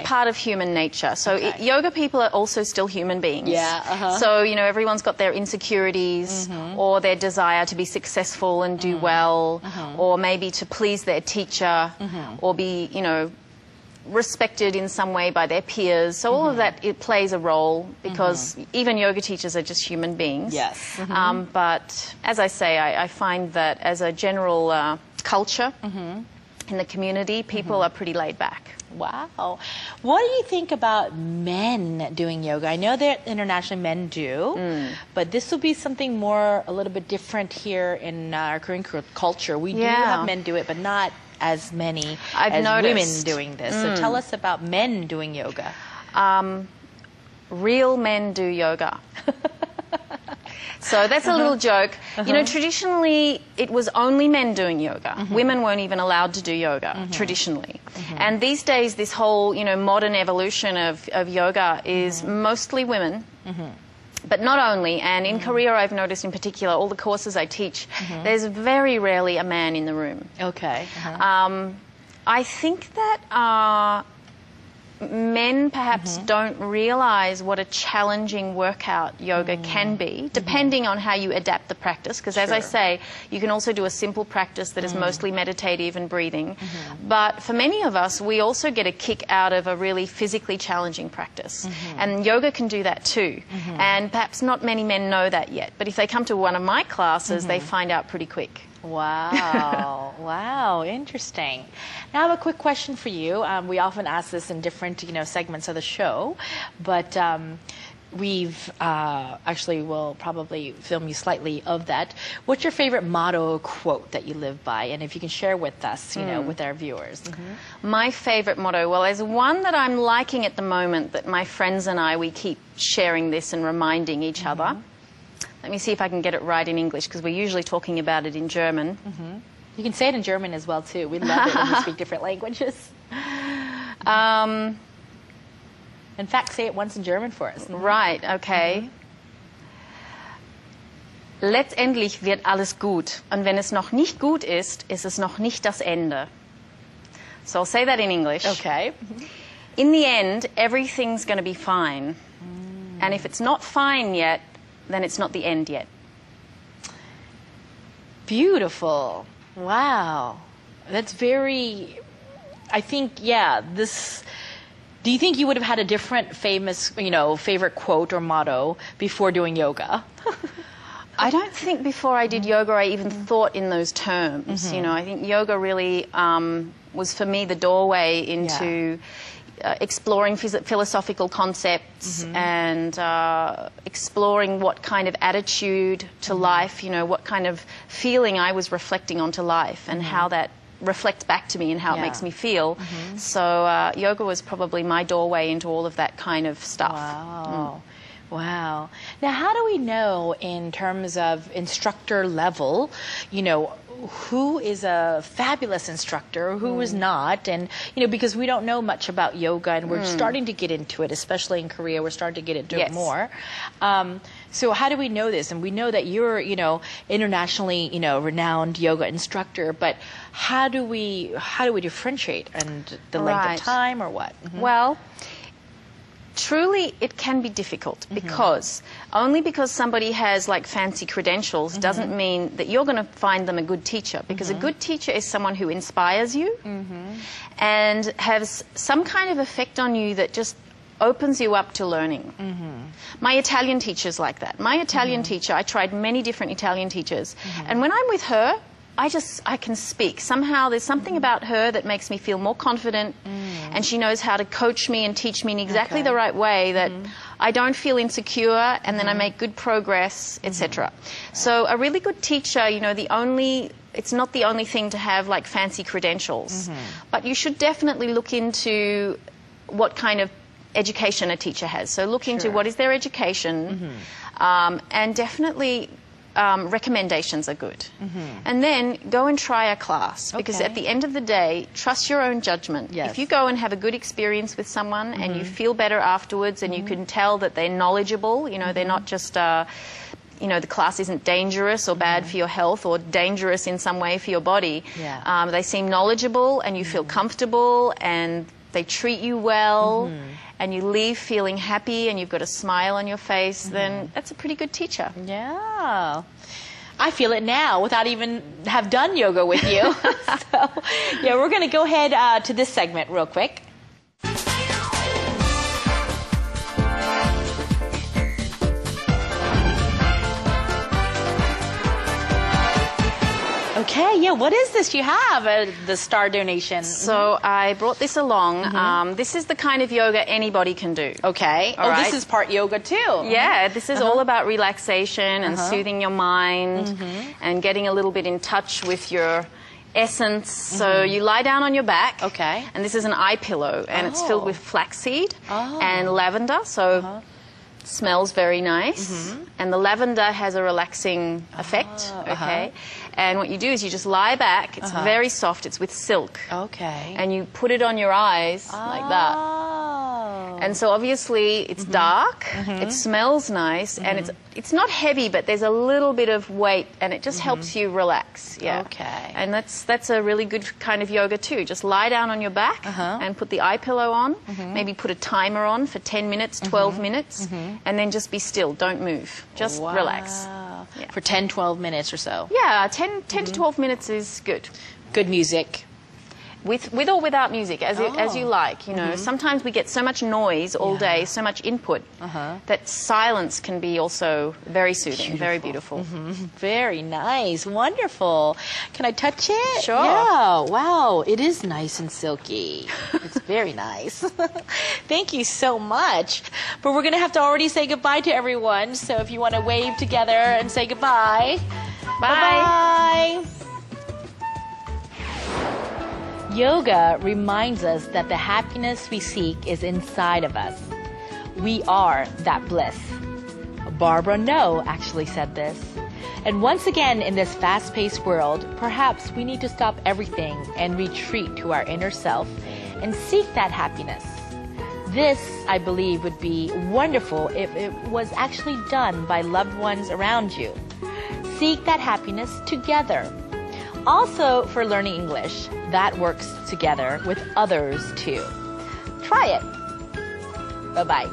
part of human nature. So yoga people are also still human beings. Yeah. So, you know, everyone's got their insecurities or their desire to be successful and do well, or maybe to please their teacher or be, you know, respected in some way by their peers. So all of that, it plays a role because even yoga teachers are just human beings. Yes. But as I say, I find that as a general culture in the community, people are pretty laid back. Wow. What do you think about men doing yoga? I know that internationally men do, but this will be something more, a little bit different here in our Korean culture. We do have men do it, but not as many as women doing this. So tell us about men doing yoga. Real men do yoga. So that's a little joke. You know, traditionally, it was only men doing yoga. Women weren't even allowed to do yoga, traditionally. And these days, this whole, you know, modern evolution of yoga is mostly women. But not only, and in Korea I've noticed in particular, all the courses I teach, there's very rarely a man in the room. Okay. I think that men perhaps don't realize what a challenging workout yoga can be, depending on how you adapt the practice. Because as I say, you can also do a simple practice that is mostly meditative and breathing. But for many of us, we also get a kick out of a really physically challenging practice. And yoga can do that too. And perhaps not many men know that yet. But if they come to one of my classes, they find out pretty quick. Wow. Wow. Interesting. Now I have a quick question for you. We often ask this in different, you know, segments of the show, but we've actually will probably film you slightly of that. What's your favorite motto or quote that you live by? And if you can share with us, you know, with our viewers. My favorite motto, well, there's one that I'm liking at the moment that my friends and I, we keep sharing this and reminding each other. Let me see if I can get it right in English, because we're usually talking about it in German. You can say it in German as well, too. We love it when you speak different languages. In fact, say it once in German for us. Right, okay. Letztendlich wird alles gut. Und wenn es noch nicht gut ist, ist es noch nicht das Ende. So I'll say that in English. Okay. In the end, everything's going to be fine. And if it's not fine yet, then it's not the end yet. Beautiful. Wow. That's very, I think, yeah, this, do you think you would have had a different famous, you know, favorite quote or motto before doing yoga? I don't think before I did yoga I even thought in those terms. You know, I think yoga really was for me the doorway into exploring philosophical concepts and exploring what kind of attitude to life, you know, what kind of feeling I was reflecting onto life and how that reflects back to me and how it makes me feel. So yoga was probably my doorway into all of that kind of stuff. Wow. Wow. Now, how do we know in terms of instructor level, you know, who is a fabulous instructor, who is not, and, you know, because we don't know much about yoga and we're starting to get into it, especially in Korea, we're starting to get into it more. So how do we know this? And we know that you're, you know, internationally, you know, renowned yoga instructor, but how do we differentiate, and the length of time or what? Well, truly, it can be difficult because only because somebody has like fancy credentials doesn't mean that you're going to find them a good teacher, because a good teacher is someone who inspires you and has some kind of effect on you that just opens you up to learning. My Italian teacher's like that. My Italian teacher, I tried many different Italian teachers, and when I'm with her, I can speak. Somehow there's something about her that makes me feel more confident, and she knows how to coach me and teach me in exactly the right way that I don't feel insecure, and then I make good progress, etc. So a really good teacher, you know, it's not the only thing to have like fancy credentials, but you should definitely look into what kind of education a teacher has. So look into what is their education, and definitely recommendations are good. And then go and try a class, because at the end of the day, trust your own judgment. If you go and have a good experience with someone and you feel better afterwards, and you can tell that they're knowledgeable, you know, they're not just you know, the class isn't dangerous or bad for your health or dangerous in some way for your body. They seem knowledgeable and you feel comfortable, and they treat you well, and you leave feeling happy and you've got a smile on your face, then that's a pretty good teacher. Yeah. I feel it now without even have done yoga with you. So, yeah, we're going to go ahead to this segment real quick. Okay, yeah, what is this you have, the star donation? So I brought this along. This is the kind of yoga anybody can do. Okay. All right. This is part yoga too. Yeah, this is all about relaxation and soothing your mind and getting a little bit in touch with your essence. So you lie down on your back. Okay. And this is an eye pillow, and it's filled with flaxseed and lavender. So smells very nice. And the lavender has a relaxing effect. Okay. And what you do is you just lie back. It's very soft. It's with silk. Okay. And you put it on your eyes like that. And so obviously it's dark, it smells nice, and it's not heavy, but there's a little bit of weight, and it just helps you relax. Yeah. Okay. And that's a really good kind of yoga too. Just lie down on your back and put the eye pillow on. Maybe put a timer on for 10 minutes, 12 minutes, and then just be still. Don't move. Just relax. Yeah. For 10, 12 minutes or so. Yeah, 10 to 12 minutes is good. Good music. With or without music, as you like. You know, sometimes we get so much noise all day, so much input, that silence can be also very soothing, very beautiful. Very nice, wonderful. Can I touch it? Sure. Yeah. Wow, it is nice and silky. It's very nice. Thank you so much. But we're going to have to already say goodbye to everyone. So if you want to wave together and say goodbye. Bye. Bye. Yoga reminds us that the happiness we seek is inside of us. We are that bliss. Barbara No actually said this. And once again, in this fast-paced world, perhaps we need to stop everything and retreat to our inner self and seek that happiness. This, I believe, would be wonderful if it was actually done by loved ones around you. Seek that happiness together. Also, for learning English, that works together with others too. Try it. Bye-bye.